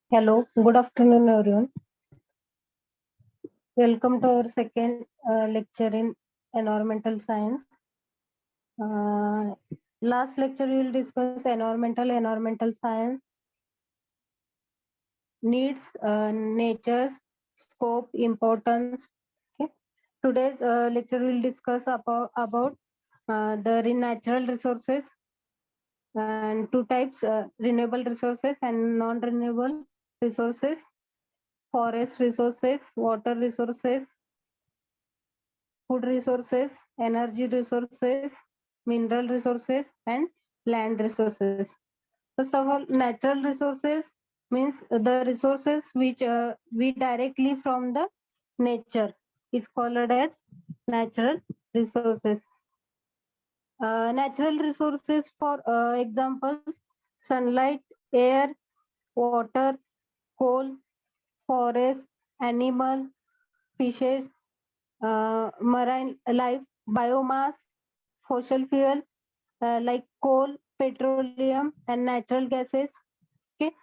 Hello, good afternoon, everyone. Welcome to our second lecture in environmental science. Uh, Last lecture we will discuss environmental science, needs, nature, scope, importance. Okay. Today's lecture will discuss about the natural resources and two types: renewable resources and non-renewable resources, forest resources, water resources, food resources, energy resources, mineral resources, and land resources. First of all, natural resources means the resources which we directly from the nature is called as natural resources. Natural resources for examples: sunlight, air, water, coal, forest, animal, fishes, marine life, biomass, fossil fuel like coal, petroleum, and natural gases. Okay,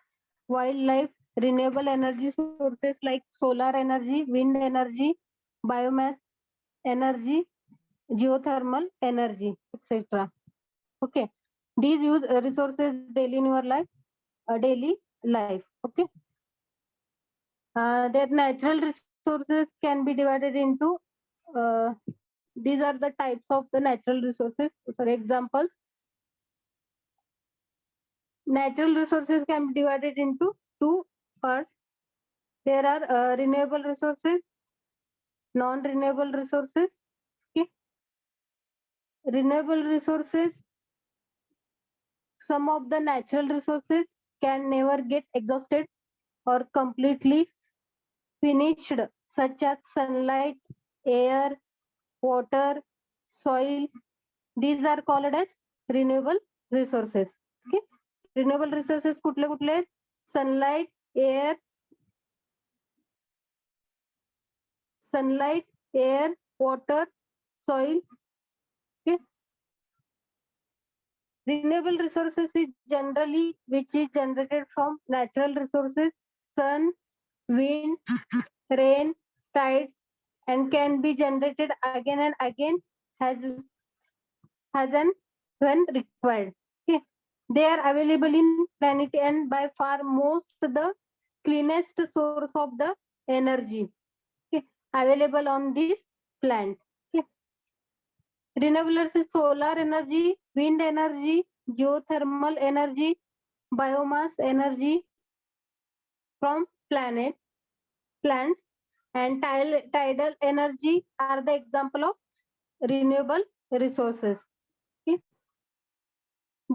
wildlife, renewable energy sources like solar energy, wind energy, biomass energy, geothermal energy, etc. Okay, these use resources daily in your life, daily life. Okay, their natural resources can be divided into uh, these are the types of the natural resources. For examples, natural resources can be divided into two parts. There are renewable resources, non-renewable resources. Okay. Renewable resources, some of the natural resources can never get exhausted or completely finished, such as sunlight, air, water, soil. These are called as renewable resources. Okay. Renewable resources कुठले कुठले आहेत? Sunlight, air, air, water, soil. Okay. Renewable resources is generally which is generated from natural resources, sun, wind, rain, tides, and can be generated again and again as and when required. Okay. They are available in planet and by far most the cleanest source of the energy, okay, available on this planet. Okay. Renewables is solar energy, wind energy, geothermal energy, biomass energy from plants, and tidal energy are the example of renewable resources. Okay.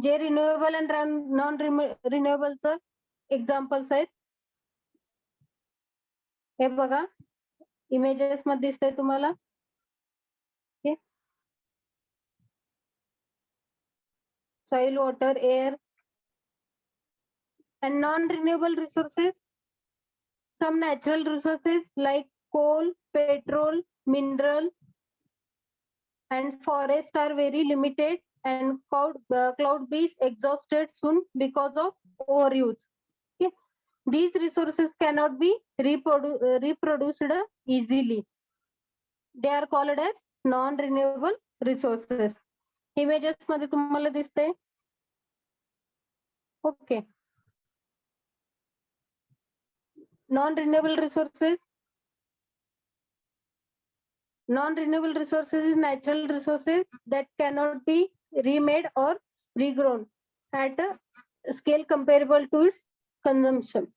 जे renewable and non रिन्युएबलचं examples आहेत. हे बघा, images मध्ये दिसतंय तुम्हाला. Soil, water, air, and non-renewable resources. Some natural resources like coal, petrol, mineral, and forest are very limited and cloud-based exhausted soon because of overuse. Okay. These resources cannot be reproduced easily. They are called as non-renewable resources. Images मध्ये तुम्हाला दिसते. Okay. Non-renewable resources. Non-renewable resources is natural resources that cannot be remade or regrown at a scale comparable to its consumption.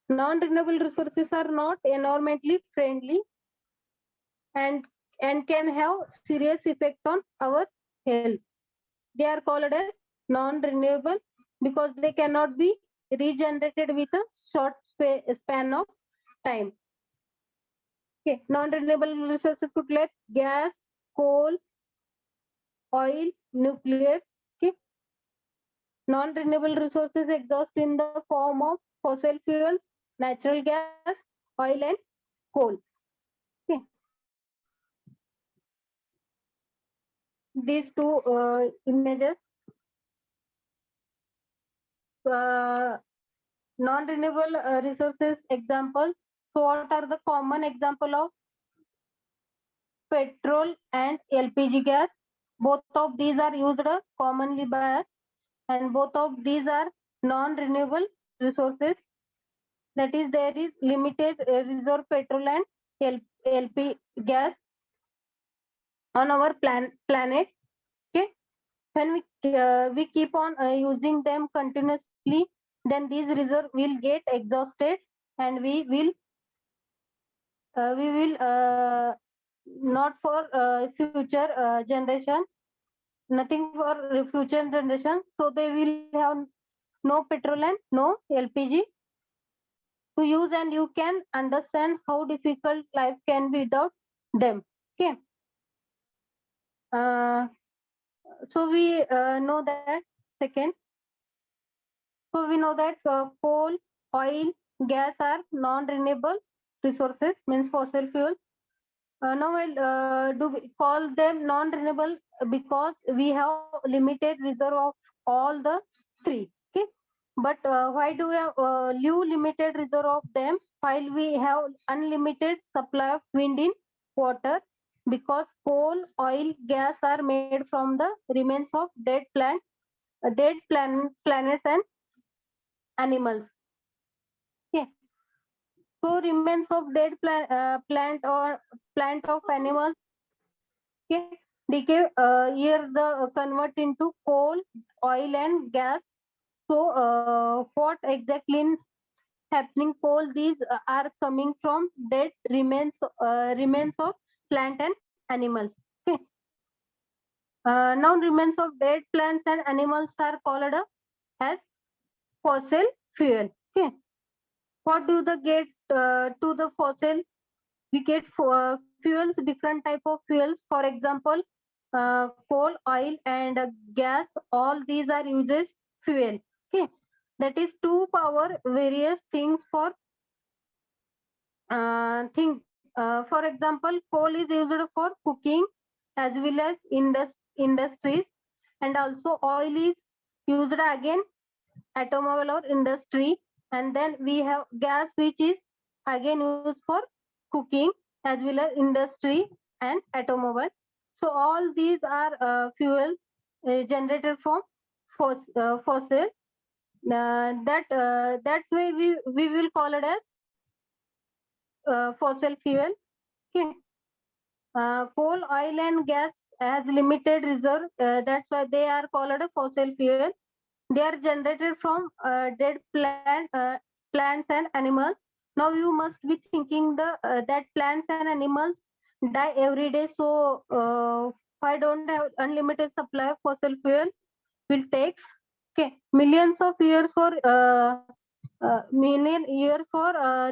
Non-renewable resources are not environmentally friendly and can have serious effect on our health. They are called as non-renewable because they cannot be regenerated with a short span of time. Okay. Non-renewable resources कुठले आहेत? Gas, coal, oil, nuclear. Okay. Non-renewable resources exhaust in the form of fossil fuels, natural gas, oil, and coal. Okay. These two images. non-renewable resources examples. So what are the common example of petrol and LPG gas? Both of these are used commonly by us, and both of these are non-renewable resources. That is, there is limited reserve petrol and LP gas on our planet. Okay, when we keep on using them continuously, then these reserve will get exhausted, and we will not for future generation, nothing for future generation. So they will have no petrol and no LPG to use, and you can understand how difficult life can be without them. Okay. So we know that. Second, so we know that coal, oil, gas are non-renewable resources, means fossil fuel. Now, do we call them non-renewable because we have limited reserve of all the three. Okay, but why do we have limited reserve of them while we have unlimited supply of wind in water? Because coal, oil, gas are made from the remains of planets and animals. Okay, so remains of dead plant of animals. Okay, decay here the convert into coal, oil, and gas. So what exactly in happening? Coal, these are coming from dead remains of plant and animals. Okay. Now remains of dead plants and animals are called as fossil fuel. Okay. What do the get to the fossil? We get fuels, different type of fuels. For example, coal, oil, and gas. All these are uses fuel. Okay, that is to power various things for things. For example, coal is used for cooking as well as industries, and also oil is used again automobile or industry, and then we have gas, which is again used for cooking as well as industry and automobile. So all these are fuels generated from fossil. That's why we will call it as fossil fuel. Okay. Coal, oil, and gas has limited reserve. That's why they are called a fossil fuel. They are generated from dead plants and animals. Now you must be thinking that plants and animals die every day. So why don't have unlimited supply of fossil fuel? Will takes millions of years for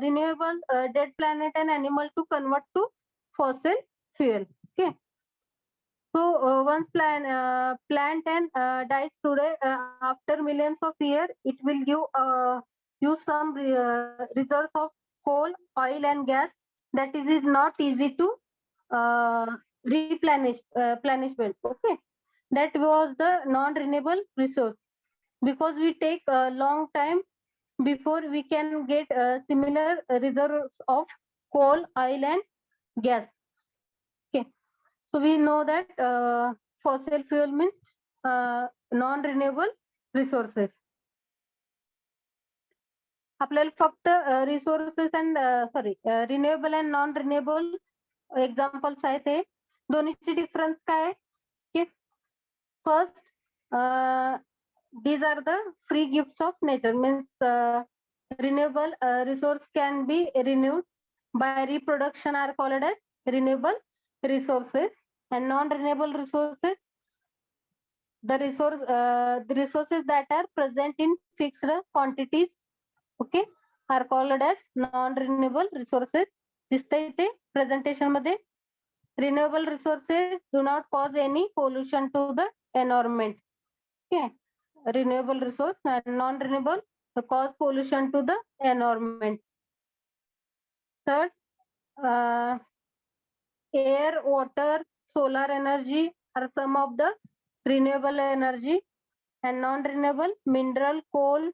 renewable dead planet and animal to convert to fossil fuel. Okay. So once plant and dies today, after millions of years, it will give use some reserves of coal, oil, and gas. That is not easy to replenishment. Okay, that was the non-renewable resource, because we take a long time before we can get similar reserves of coal, oil, and gas. Okay. So we know that fossil fuel means non-renewable resources. आपल्याला फक्त resources and renewable and non renewable examples आहेत हे दोन्हीची difference काय आहे? First, these are the free gifts of nature, means renewable resource can be renewed by reproduction are called as renewable resources, and non-renewable resources, the resources that are present in fixed quantities, okay, are called as non-renewable resources. दिसतंय ते presentation मध्ये. Renewable resources do not cause any pollution to the environment. Okay, renewable resource and non-renewable cause pollution to the environment. Third, air, water, solar energy are some of the renewable energy, and non-renewable mineral, coal,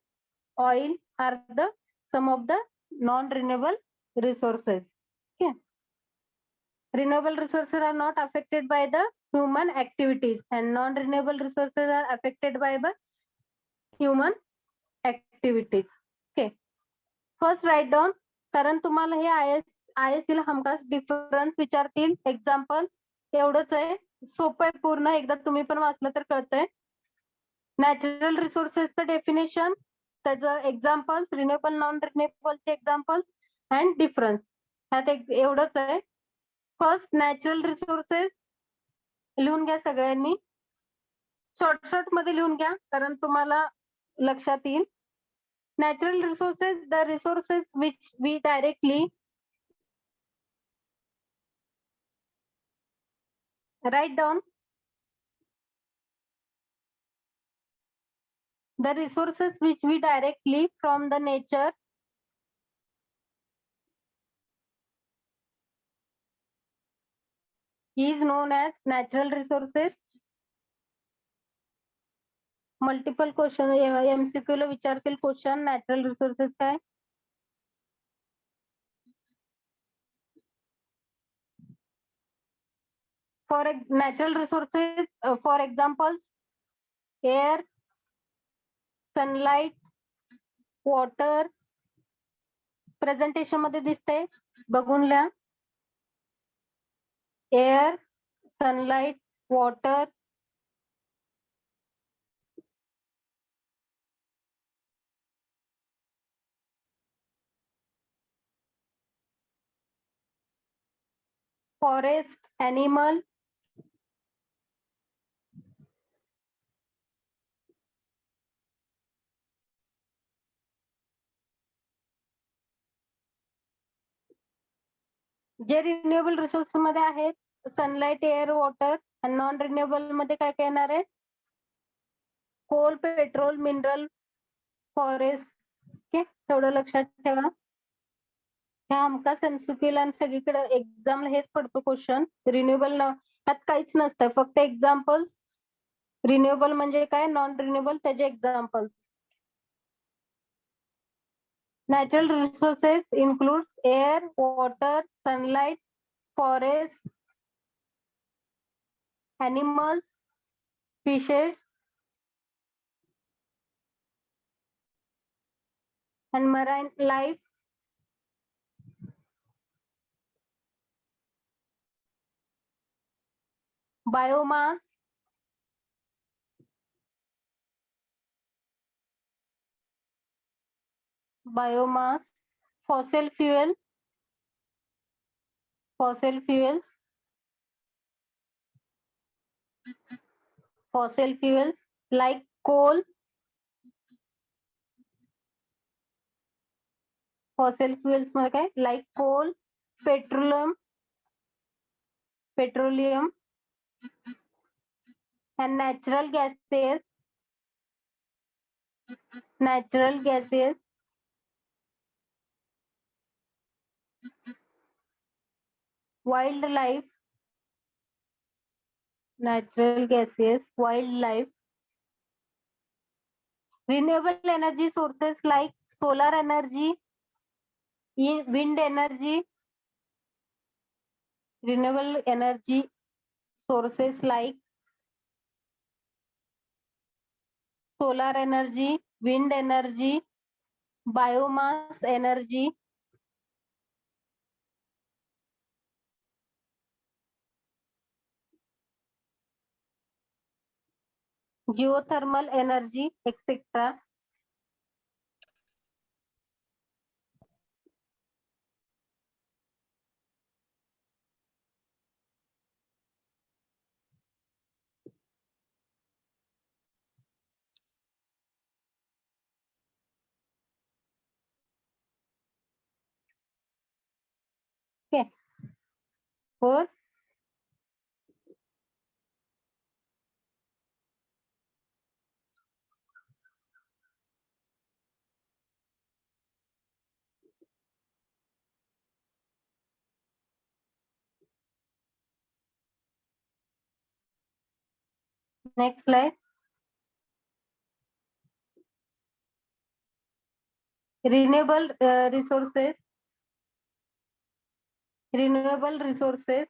oil are the some of the non-renewable resources. Okay. Renewable resources are not affected by the human activities and non-renewable resources are affected by the human activities. Okay. First write down, कारण तुम्हाला हे ISC ला हमखास difference विचारतील example एवढंच आहे. सोपं आहे पूर्ण, एकदा तुम्ही पण वाचलं तर कळतंय. नॅचरल रिसोर्सेसचं डेफिनेशन, त्याचं एक्झाम्पल्स, रिन्युएबल नॉन रिन्युएबलचे एक्झाम्पल्स अँड डिफरन्स, ह्यात एवढंच आहे. फर्स्ट नॅचरल रिसोर्सेस लिहून घ्या सगळ्यांनी, शॉर्ट मध्ये लिहून घ्या कारण तुम्हाला लक्षात येईल. Natural resources, the resources which we directly write down. The resources which we directly from the nature is known as natural resources. Multiple question MCQ ला विचारतील क्वेश्चन, नॅचरल रिसोर्सेस काय. For natural resources, for examples, air, sunlight, water. Presentation मध्ये दिसते, बघून लिहा. Air, sunlight, water, forest, animal, जे renewable resource मध्ये आहेत, सनलाइट, एअर, वॉटर. आणि नॉन रिन्युएबल मध्ये काय काय येणार आहे, coal, petrol, mineral, forest. Okay, तेवढं लक्षात ठेवा. ह्या हमखास एमसीक्यू ला सगळीकडे एक्झामला हेच पडतो क्वेश्चन. रिन्युएबल त्यात काहीच नसतं, फक्त एक्झाम्पल्स. रिन्युएबल म्हणजे काय, नॉन रिन्युएबल त्याचे examples. Natural resources includes air, water, sunlight, forest, animals, fishes, and marine life. Biomass, fossil fuels, fossil fuels like coal, fossil fuels मध्ये काय, like coal, petroleum and natural gases, wildlife, natural gases, wildlife. Renewable energy sources like solar energy, wind energy. Renewable energy sources like solar energy, wind energy, biomass energy. Geothermal energy, etc. Okay. 4. Next slide. renewable resources. Renewable resources.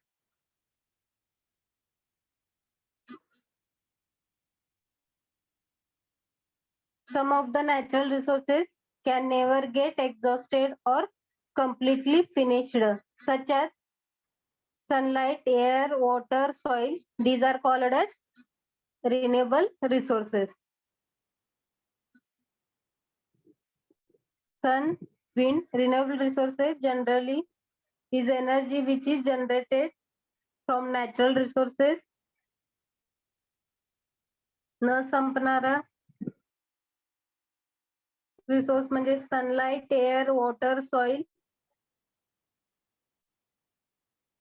Some of the natural resources can never get exhausted or completely finished, such as sunlight, air, water, soil. These are called as renewable resources. Sun, wind, renewable resources generally is energy which is generated from natural resources. न संपणारा resource म्हणजे sunlight, air, water, soil.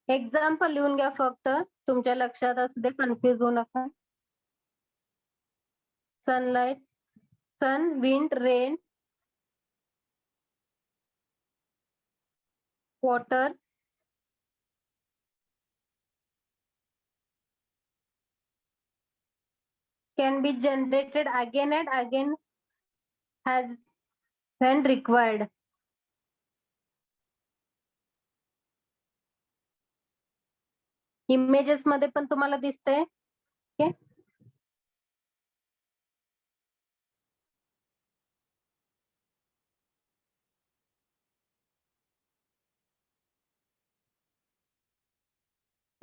Example लिहून घ्या फक्त, तुमच्या लक्षात असू दे, confuse होऊ नका. Sunlight, sun, wind, rain, water, can be generated again and again as when required. Images मध्ये पण तुम्हाला दिसतंय. Okay,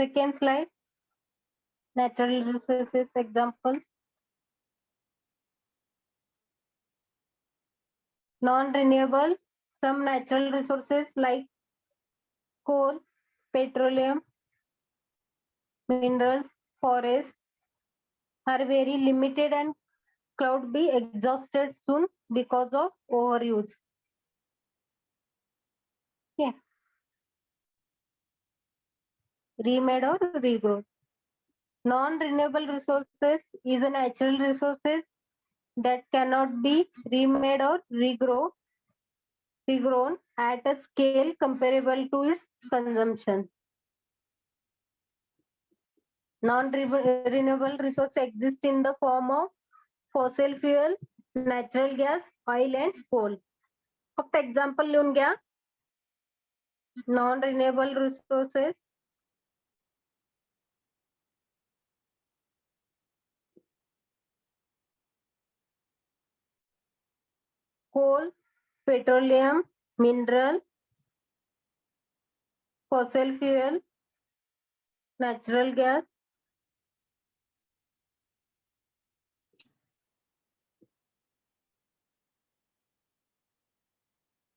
second slide, natural resources examples. Non-renewable, some natural resources like coal, petroleum, minerals, forest are very limited and could be exhausted soon because of overuse. Yeah. Remade or regrowth. Non-renewable resources is a natural resources that cannot be remade or regrown at a scale comparable to its consumption. Non-renewable resources exist in the form of fossil fuel, natural gas, oil and coal. फक्त example लिहून घ्या. Non renewable resources, coal, petroleum, mineral, fossil fuel, natural gas,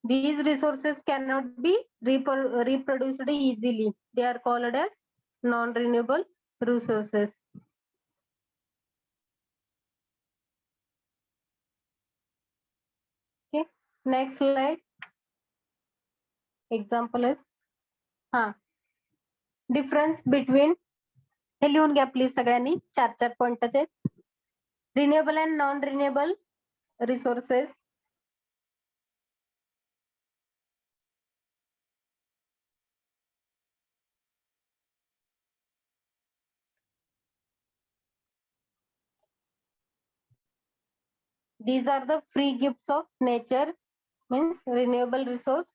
these resources cannot be reproduced easily. They are called as non-renewable resources. Okay, next slide. Example is difference between, हे लिहून घ्या please सगळ्यांनी, 4 पॉइंटच आहेत. Renewable and non renewable resources. These are the free gifts of nature, means renewable resource.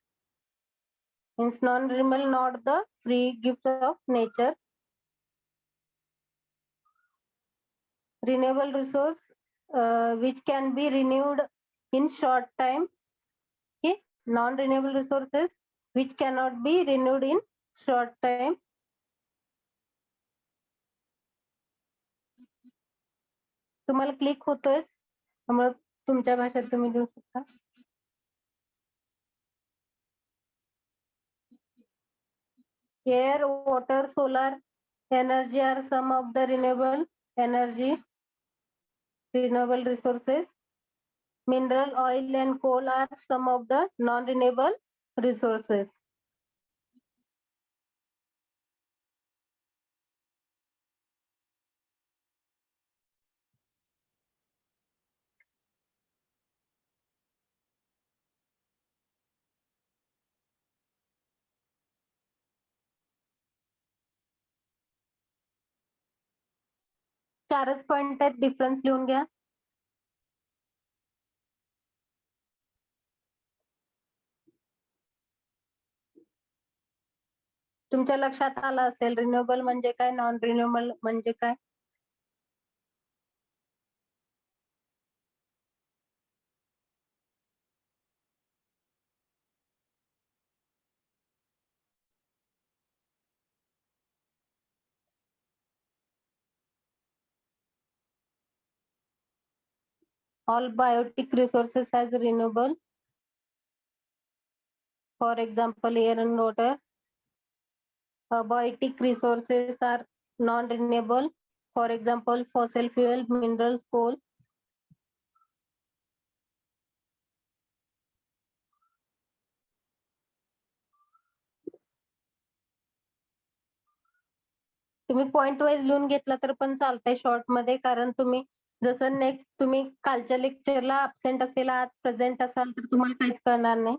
Means non-renewable, not the free gifts of nature. Renewable resource which can be renewed in short time. Okay, non-renewable resources which cannot be renewed in short time. तुम्हाला click होतोय, त्यामुळे तुमच्या भाषेत तुम्ही लिहू शकता. Air, water, solar energy are some of the renewable resources. Mineral, oil and coal are some of the non-renewable resources. चारच point आहेत, डिफरन्स लिहून घ्या. तुमच्या लक्षात आलं असेल रिन्युएबल म्हणजे काय, नॉन रिन्युएबल म्हणजे काय. All biotic resources as renewable. For example, air and water. Abiotic resources are non-renewable. For example, fossil fuel, minerals, coal. तुम्ही पॉइंट वाईज लिहून घेतला तर पण चालतंय शॉर्ट मध्ये, कारण तुम्ही जसं नेक्स्ट तुम्ही कालच्या लेक्चरला अब्सेंट असेल, आज प्रेझेंट असाल तर तुम्हाला काहीच कळणार नाही.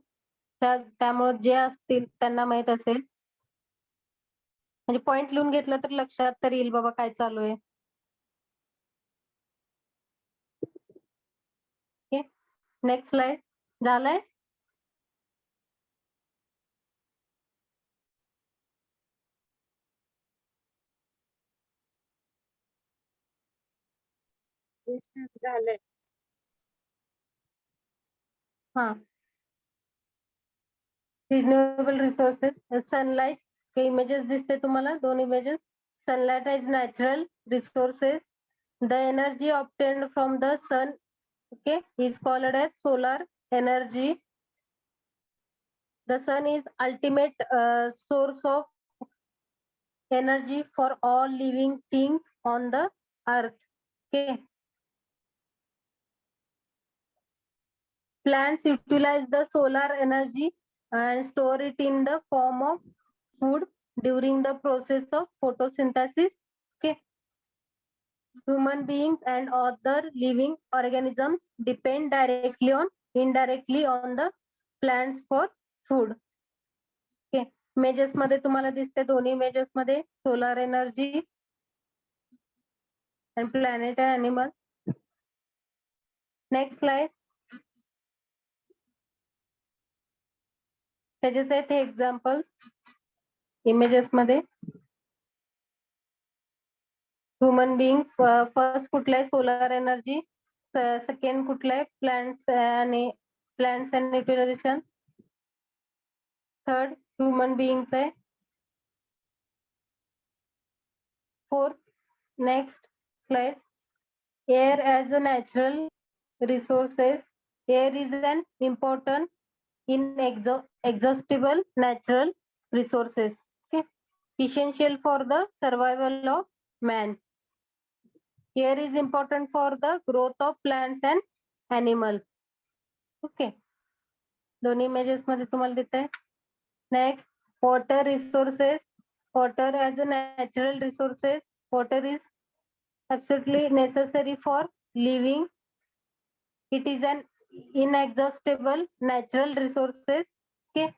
त्यामुळे जे असतील त्यांना माहित असेल, म्हणजे पॉइंट लिहून घेतलं तर लक्षात तर येईल बाबा काय चालू आहे. Next slide. झालंय. झालंय. हा. Renewable resources, sunlight. हे इमेजेस दिसते तुम्हाला, दोन images. Sunlight is natural resources. The energy obtained from the sun, okay, is called as solar energy. The sun is ultimate source of energy for all living things on the earth. Okay. Plants utilize the solar energy and store it in the form of food during the process of photosynthesis. Okay. Human beings and other living organisms depend directly or indirectly on the plants for food. Okay. Images मध्ये तुम्हाला दिसते, दोन्ही images मध्ये solar energy and planet and animal. Next slide. त्याचे आहेत हे examples images मध्ये. Human being first कुठलं आहे, सोलर एनर्जी. सेकंड कुठलं आहे, plants and nutrition. Third human beings आहे. Fourth, next slide. Air as a natural resources. Air is an important inexhaustible natural resources. Okay. Essential for the survival of man. Air is important for the growth of plants and animals. Okay. दोन्ही images मध्ये तुम्हाला देत आहे. Next, water resources. Water as a natural resources. Water is absolutely necessary for living. It is an inexhaustible natural resources. Okay.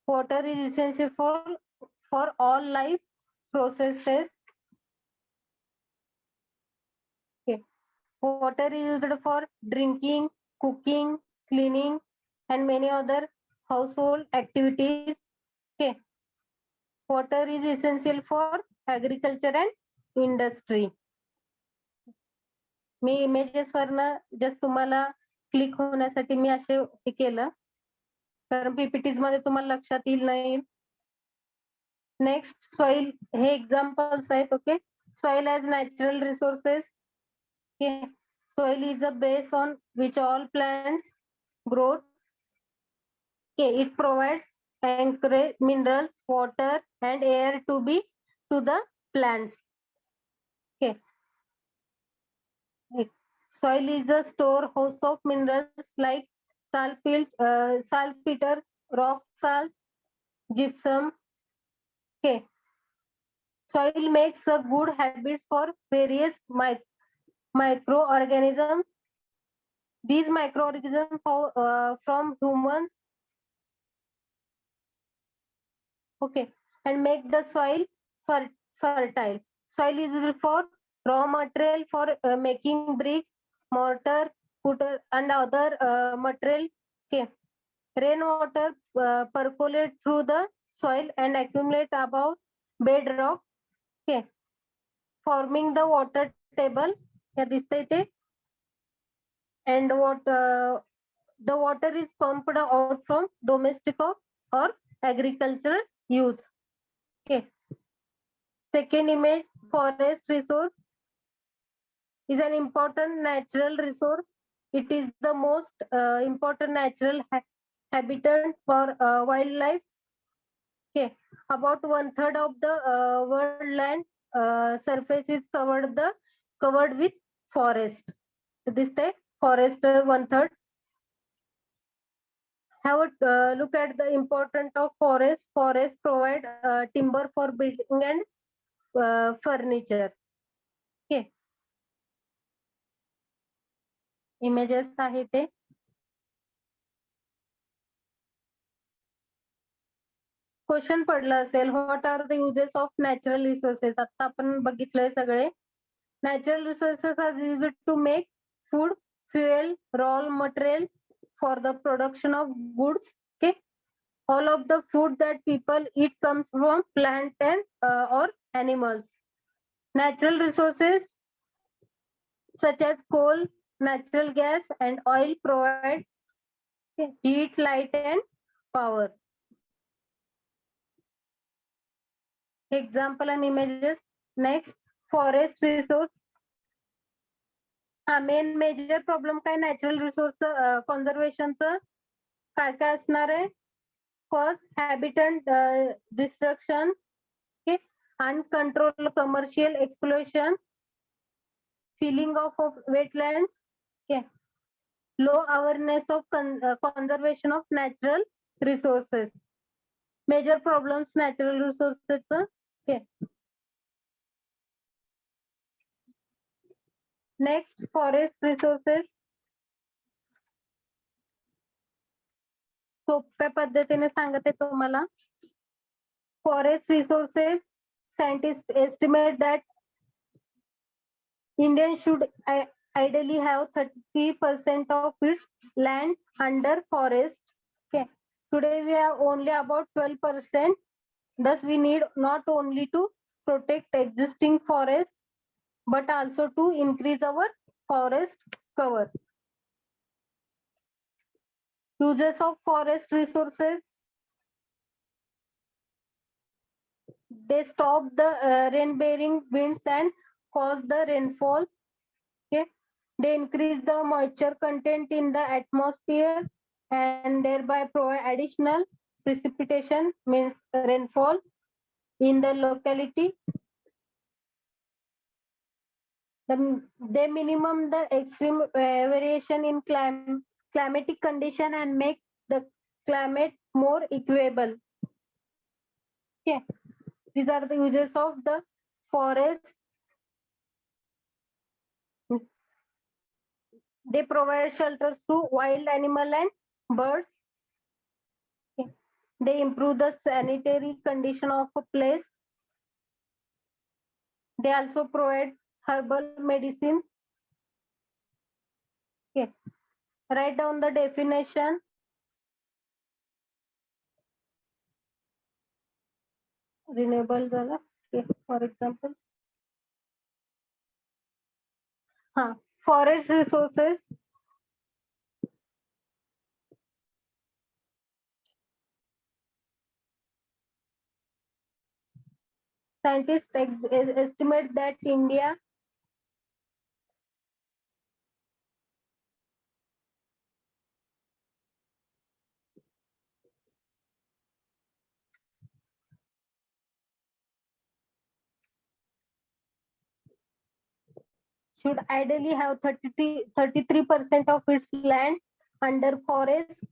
Water is essential for all life processes. Okay. Water is used for drinking, cooking, cleaning, and many other household activities. Okay. Water is essential for agriculture and industry. Me images वरनं just तुम्हाला click होण्यासाठी मी असे हे केलं, कारण PPTs मध्ये तुम्हाला लक्षात येईल नाही. Next, soil. हे एक्झाम्पल्स आहेत. Okay. Soil as natural resources. Okay. Soil is a base on which all plants grow. Okay. It provides anchorage minerals, water and air to the plants. Okay. Soil is a storehouse of minerals like saltpeter, rock salt, gypsum. Okay. Soil makes a good habits for various microorganisms. These microorganisms from humans. Okay. And make the soil fertile. Soil is used for raw material for making bricks, mortar, and other material. Okay. Rainwater percolate through the soil and accumulate above bedrock. Okay, forming the water table. हे दिसतंय ते. And the water is pumped out from domestic or agricultural use. Okay. Second image, forest resource is an important natural resource. It is the most important natural habitat for wildlife. Okay, about 1/3 of the world land surface is covered with forest. So this the forest 1/3. Have a look at the importance of forest. Forest provide timber for building and furniture. Okay, images आहे ते. Question पडलं असेल, what are the uses of natural resources. आता आपण बघितलंय सगळे. Natural resources are used to make food, fuel, raw material for the production of goods. Okay, all of the food that people eat comes from plant and or animals. Natural resources such as coal, natural gas and oil provide heat, light and power. Example and images. Next, forest resource. Main major problem काय natural resource कॉन्झर्वेशनचं काय काय असणार आहे. First, habitant destruction, uncontrolled commercial exploitation, filling of wetlands, okay, low awareness of conservation of natural resources. Major problems natural resources. Okay. Next, forest resources. सोप्या पद्धतीने सांगते तुम्हाला. Forest resources, scientists estimate that India should ideally have 30% of its land under forest. Okay. Today we have only about 12%. Thus we need not only to protect existing forests, but also to increase our forest cover. Uses of forest resources. They stop the rain-bearing winds and cause the rainfall. Okay. They increase the moisture content in the atmosphere and thereby provide additional precipitation, means rainfall in the locality. They minimum the extreme variation in climatic condition and make the climate more equable. Okay, these are the uses of the forest. They provide shelters to wild animal and birds. Okay. They improve the sanitary condition of a place. They also provide herbal medicines. Okay. Write down the definition. Renewable झाला. Okay. For example, forest resources. Scientists estimate that India should ideally have 33% of its land under forest.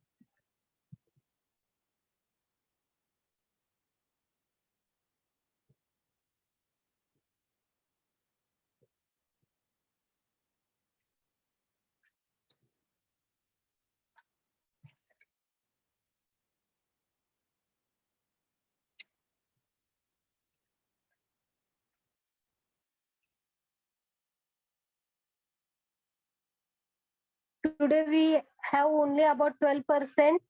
Today we have only about 12%.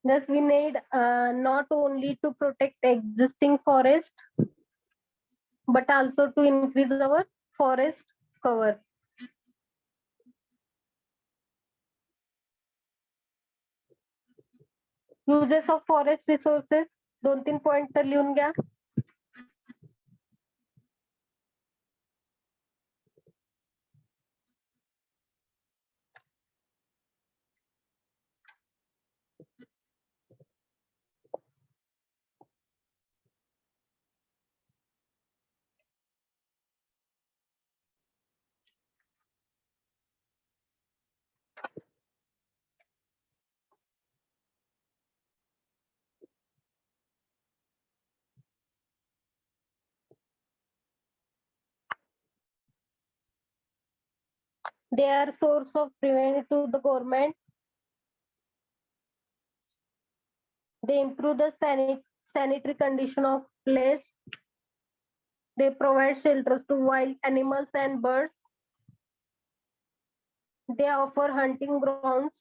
Thus, we need not only to protect existing forest, but also to increase our forest cover. Uses of forest resources, 2-3 point तर लिहून घ्या. They are source of revenue to the government. They improve the sanitary condition of place. They provide shelters to wild animals and birds. They offer hunting grounds.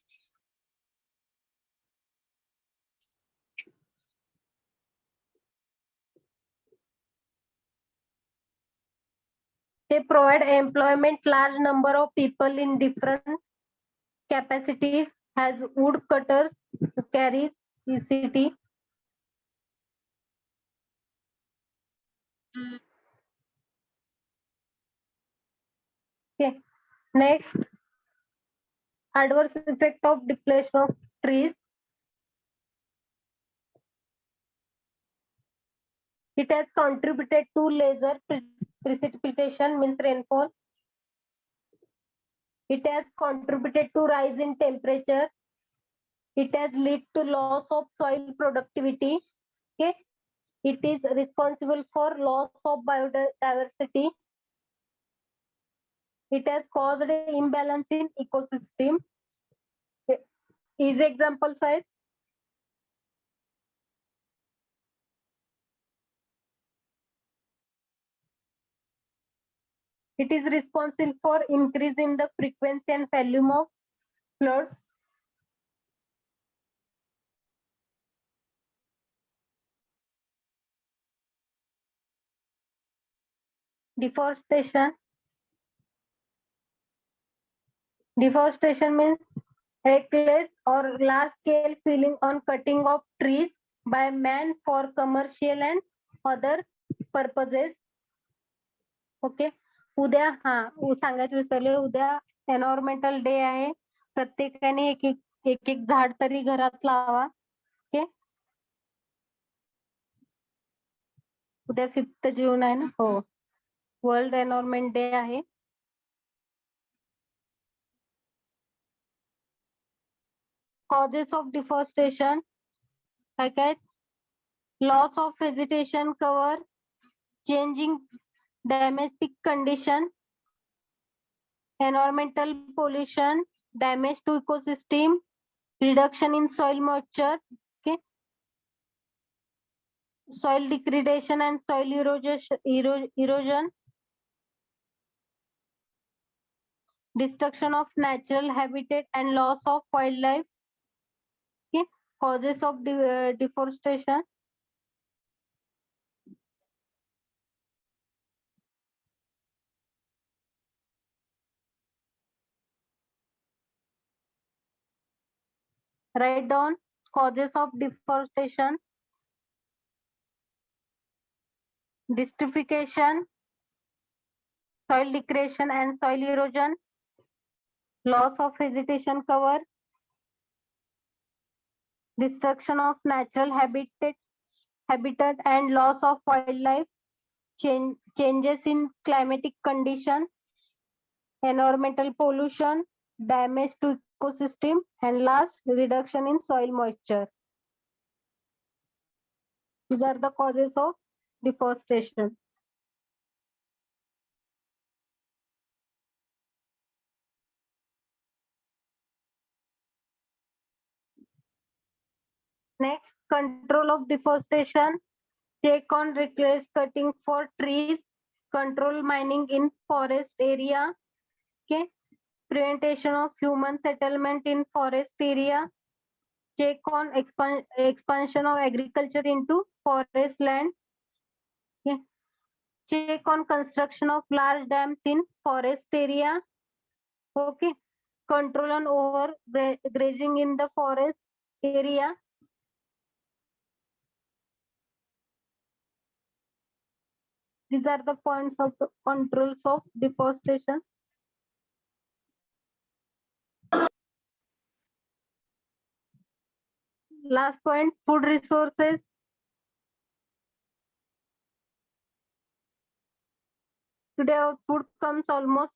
They provide employment large number of people in different capacities as wood cutters, carries ECT. Okay. Next, adverse effect of depletion of trees. It has contributed to lesser precipitation, means rainfall. It has contributed to rise in temperature. It has led to loss of soil productivity. Okay. It is responsible for loss of biodiversity. It has caused an imbalance in ecosystem. Okay. Is example side. It is responsible for increase in the frequency and volume of floods. Deforestation. Deforestation means reckless or large scale felling on cutting of trees by man for commercial and other purposes. Okay. उद्या सांगायचं विसरले, उद्या environmental day आहे. प्रत्येकाने एक एक झाड तरी घरात लावा. ओके. उद्या 5 जून आहे ना. हो, वर्ल्ड एन्व्हायरमेंट डे आहे. Causes of deforestation, okay, loss of vegetation cover, changing domestic condition, environmental pollution, damage to ecosystem, reduction in soil moisture, okay, soil degradation and soil erosion, destruction of natural habitat and loss of wildlife. Okay, causes of deforestation. Write down causes of deforestation: desertification, soil degradation and soil erosion, loss of vegetation cover, destruction of natural habitat and loss of wildlife, changes in climatic condition, environmental pollution, damage to ecosystem, and last, reduction in soil moisture. These are the causes of deforestation. Next, control of deforestation. Check on reckless cutting for trees, control mining in forest area, okay, prevention of human settlement in forest area, check on expansion of agriculture into forest land. Yeah. Check on construction of large dams in forest area. Okay. Control on over grazing in the forest area. These are the points of the controls of deforestation. Last point, food resources. Today our food comes almost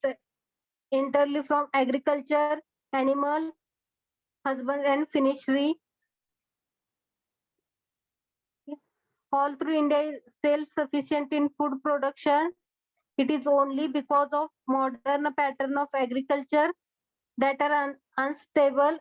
entirely from agriculture, animal, husband and fishery. All through India is self-sufficient in food production. It is only because of modern pattern of agriculture that are unstable